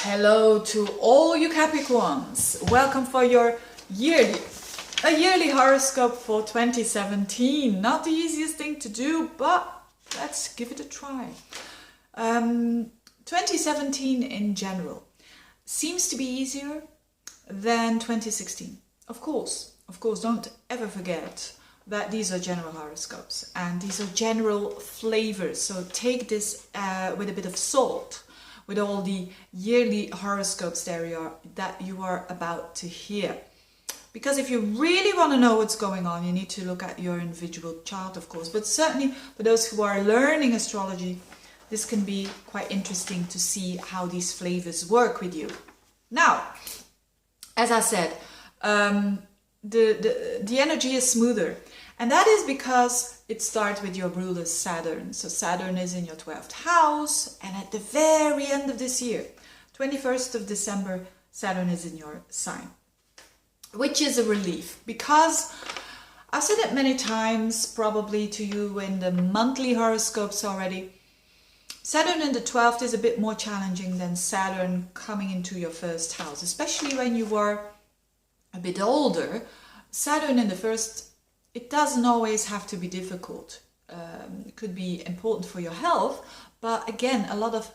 Hello to all you Capricorns. Welcome for your yearly horoscope for 2017. Not the easiest thing to do, but let's give it a try. 2017 in general seems to be easier than 2016. Of course, don't ever forget that these are general horoscopes and these are general flavors. So take this with a bit of salt, with all the yearly horoscopes that you are about to hear. Because if you really want to know what's going on, you need to look at your individual chart, of course. But certainly for those who are learning astrology, this can be quite interesting to see how these flavors work with you. Now, as I said, the energy is smoother. And that is because it starts with your ruler Saturn. So Saturn is in your 12th house, and at the very end of this year, 21st of December, Saturn is in your sign. Which is a relief, because I've said it many times, probably to you in the monthly horoscopes already. Saturn in the 12th is a bit more challenging than Saturn coming into your first house, especially when you are a bit older. Saturn in the first, it doesn't always have to be difficult. It could be important for your health, but again, a lot of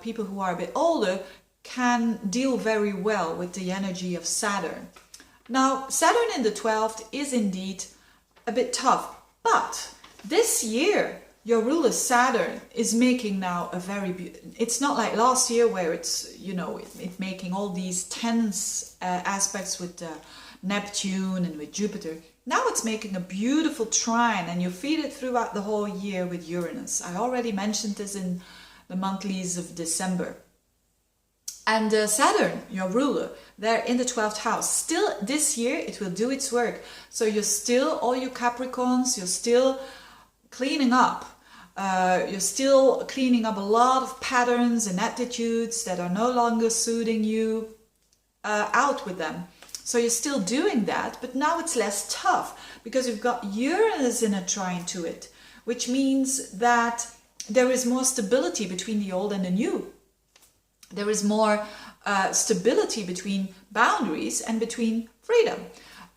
people who are a bit older can deal very well with the energy of Saturn. Now, Saturn in the 12th is indeed a bit tough, but this year, your ruler Saturn is making now a very it's not like last year where it's, it's making all these tense aspects with Neptune and with Jupiter. Now it's making a beautiful trine, and you feel it throughout the whole year with Uranus. I already mentioned this in the monthlies of December. And Saturn, your ruler, there in the 12th house, still this year it will do its work. So you're still, all you Capricorns, you're still cleaning up. You're still cleaning up a lot of patterns and attitudes that are no longer suiting you, out with them. So you're still doing that, but now it's less tough because you've got Uranus in a trine to it, which means that there is more stability between the old and the new. There is more stability between boundaries and between freedom.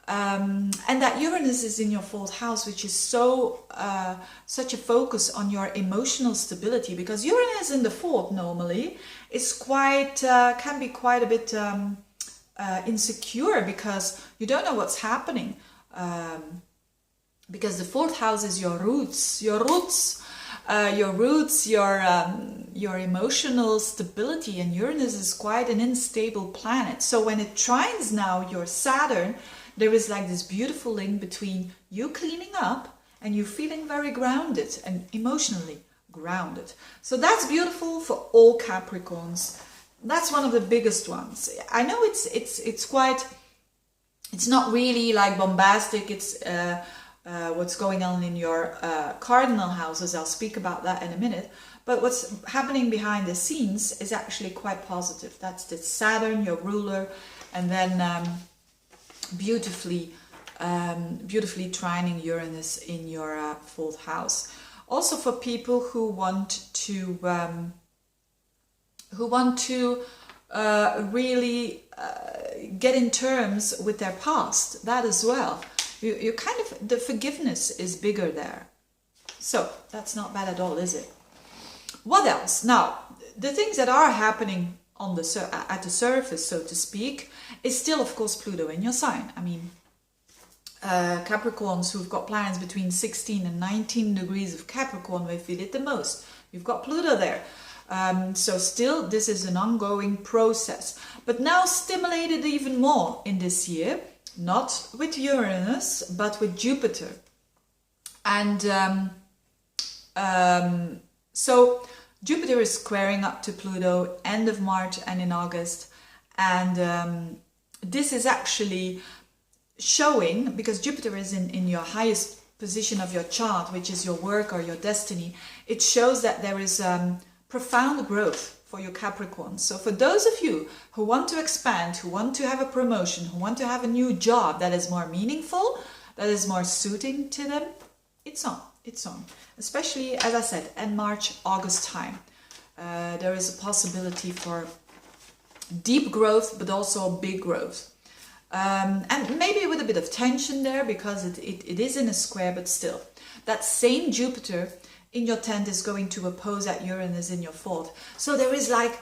And that Uranus is in your 4th house, which is such a focus on your emotional stability, because Uranus in the 4th normally is can be quite a bit insecure, because you don't know what's happening, because the 4th house is your roots, your emotional stability, and Uranus is quite an unstable planet. So when it trines now your Saturn, there is like this beautiful link between you cleaning up and you feeling very grounded and emotionally grounded. So that's beautiful for all Capricorns. That's one of the biggest ones. I know it's not really like bombastic. It's what's going on in your cardinal houses. I'll speak about that in a minute. But what's happening behind the scenes is actually quite positive. That's the Saturn, your ruler, and then beautifully trining Uranus in your 4th house. Also for people who want to really get in terms with their past, that as well. You kind of, the forgiveness is bigger there. So that's not bad at all, is it? What else? Now, the things that are happening on at the surface, so to speak, is still, of course, Pluto in your sign. I mean, Capricorns who've got planets between 16 and 19 degrees of Capricorn will feel it the most. You've got Pluto there. So still, this is an ongoing process. But now stimulated even more in this year, not with Uranus, but with Jupiter. And so Jupiter is squaring up to Pluto end of March and in August. And this is actually showing, because Jupiter is in your highest position of your chart, which is your work or your destiny, it shows that there is profound growth for your Capricorn. So for those of you who want to expand, who want to have a promotion, who want to have a new job that is more meaningful, that is more suiting to them, it's on. Especially, as I said, in March, August time. There is a possibility for deep growth, but also big growth. And maybe with a bit of tension there, because it is in a square, but still. That same Jupiter in your 10th is going to oppose that Uranus in your 4th. So there is like,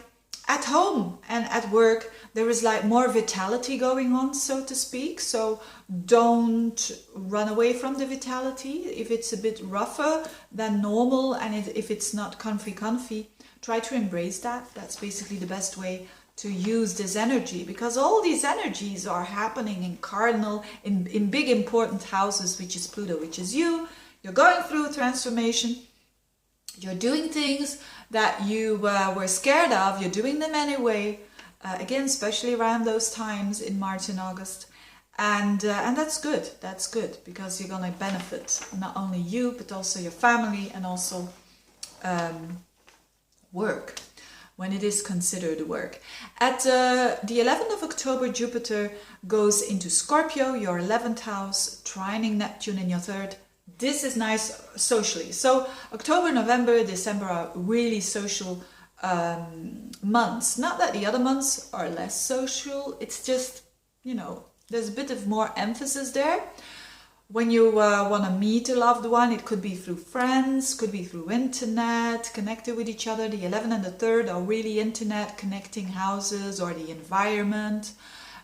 at home and at work, there is like more vitality going on, so to speak. So don't run away from the vitality. If it's a bit rougher than normal, and if it's not comfy, try to embrace that. That's basically the best way to use this energy, because all these energies are happening in cardinal, in big important houses, which is Pluto, which is you. You're going through a transformation. You're doing things that you were scared of. You're doing them anyway. Again, especially around those times in March and August. And that's good. That's good, because you're going to benefit not only you, but also your family, and also work, when it is considered work. At the 11th of October, Jupiter goes into Scorpio, your 11th house, trining Neptune in your 3rd. This is nice socially. So October, November, December are really social months. Not that the other months are less social. It's just, you know, there's a bit of more emphasis there. When you want to meet a loved one, it could be through friends, could be through internet, connected with each other. The 11th and the 3rd are really internet connecting houses, or the environment.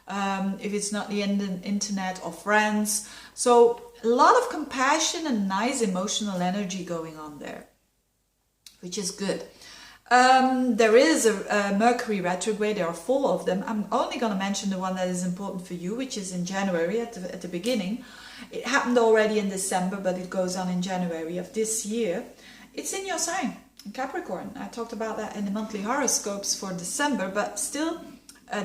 If it's not the internet, or friends. So a lot of compassion and nice emotional energy going on there, which is good. There is a Mercury retrograde. There are 4 of them. I'm only going to mention the one that is important for you, which is in January at the beginning. It happened already in December, but it goes on in January of this year. It's in your sign, in Capricorn. I talked about that in the monthly horoscopes for December, but still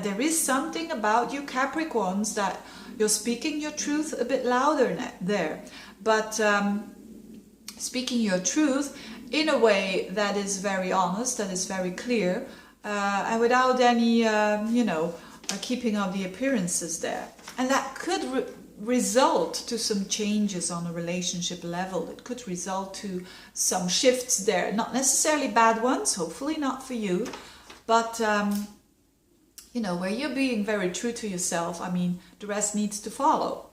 there is something about you Capricorns that you're speaking your truth a bit louder there. But speaking your truth in a way that is very honest, that is very clear, and without any, keeping of the appearances there. And that could result to some changes on a relationship level. It could result to some shifts there. Not necessarily bad ones, hopefully not for you, but, where you're being very true to yourself. I mean, the rest needs to follow.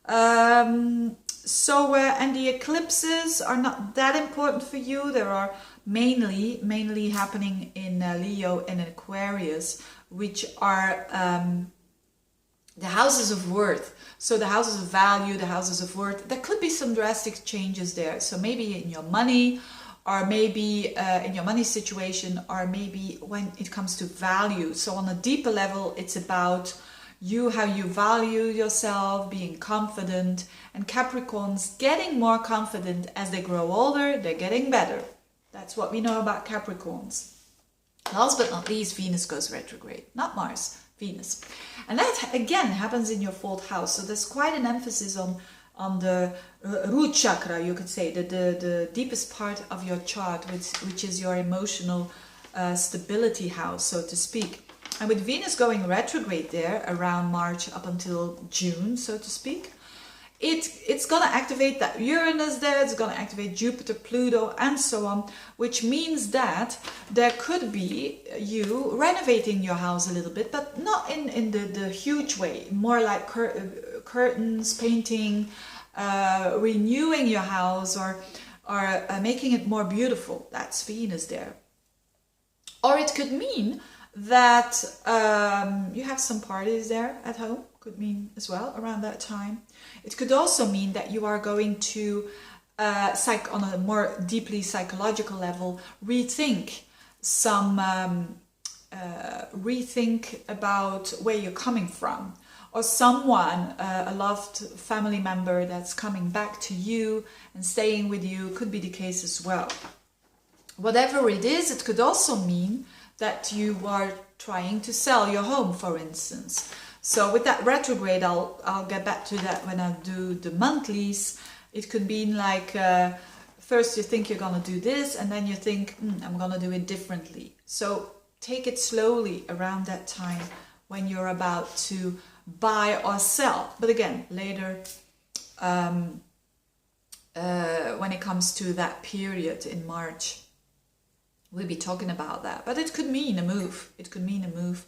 And the eclipses are not that important for you. There are mainly happening in Leo and Aquarius, which are the houses of worth. So the houses of value, the houses of worth. There could be some drastic changes there. So maybe in your money, or maybe in your money situation, or maybe when it comes to value. So on a deeper level, it's about you, how you value yourself, being confident. And Capricorns getting more confident as they grow older, they're getting better. That's what we know about Capricorns. Last but not least, Venus goes retrograde. Not Mars, Venus. And that again happens in your 4th house. So there's quite an emphasis on the root chakra, you could say, the deepest part of your chart, which is your emotional stability house, so to speak. And with Venus going retrograde there around March up until June, so to speak, it's going to activate that Uranus there, it's going to activate Jupiter, Pluto, and so on, which means that there could be you renovating your house a little bit, but not in the huge way, more like curtains, painting, renewing your house, or making it more beautiful. That's Venus there. Or it could mean that you have some parties there at home, could mean as well around that time. It could also mean that you are going to, on a more deeply psychological level, rethink about where you're coming from, or someone, a loved family member that's coming back to you and staying with you, could be the case as well. Whatever it is, it could also mean that you are trying to sell your home, for instance. So with that retrograde, I'll get back to that when I do the monthlies. It could be like, first you think you're going to do this, and then you think, I'm going to do it differently. So take it slowly around that time when you're about to buy or sell. But again, later, when it comes to that period in March, we'll be talking about that. But it could mean a move. It could mean a move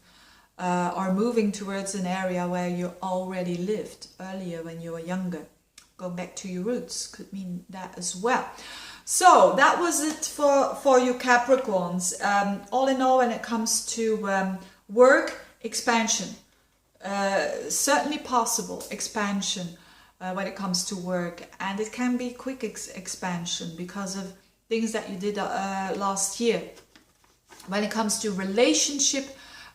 are moving towards an area where you already lived earlier when you were younger. Go back to your roots could mean that as well. So that was it for you Capricorns. All in all, when it comes to work, expansion. Certainly possible expansion when it comes to work, and it can be quick expansion because of things that you did last year. When it comes to relationship,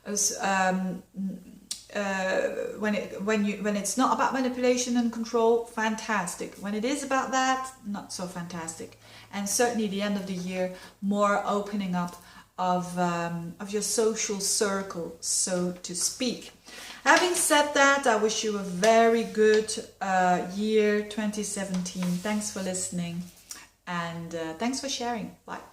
when it's not about manipulation and control, fantastic. When it is about that, not so fantastic. And certainly the end of the year, more opening up of your social circle, so to speak. Having said that, I wish you a very good year 2017. Thanks for listening, and thanks for sharing. Bye.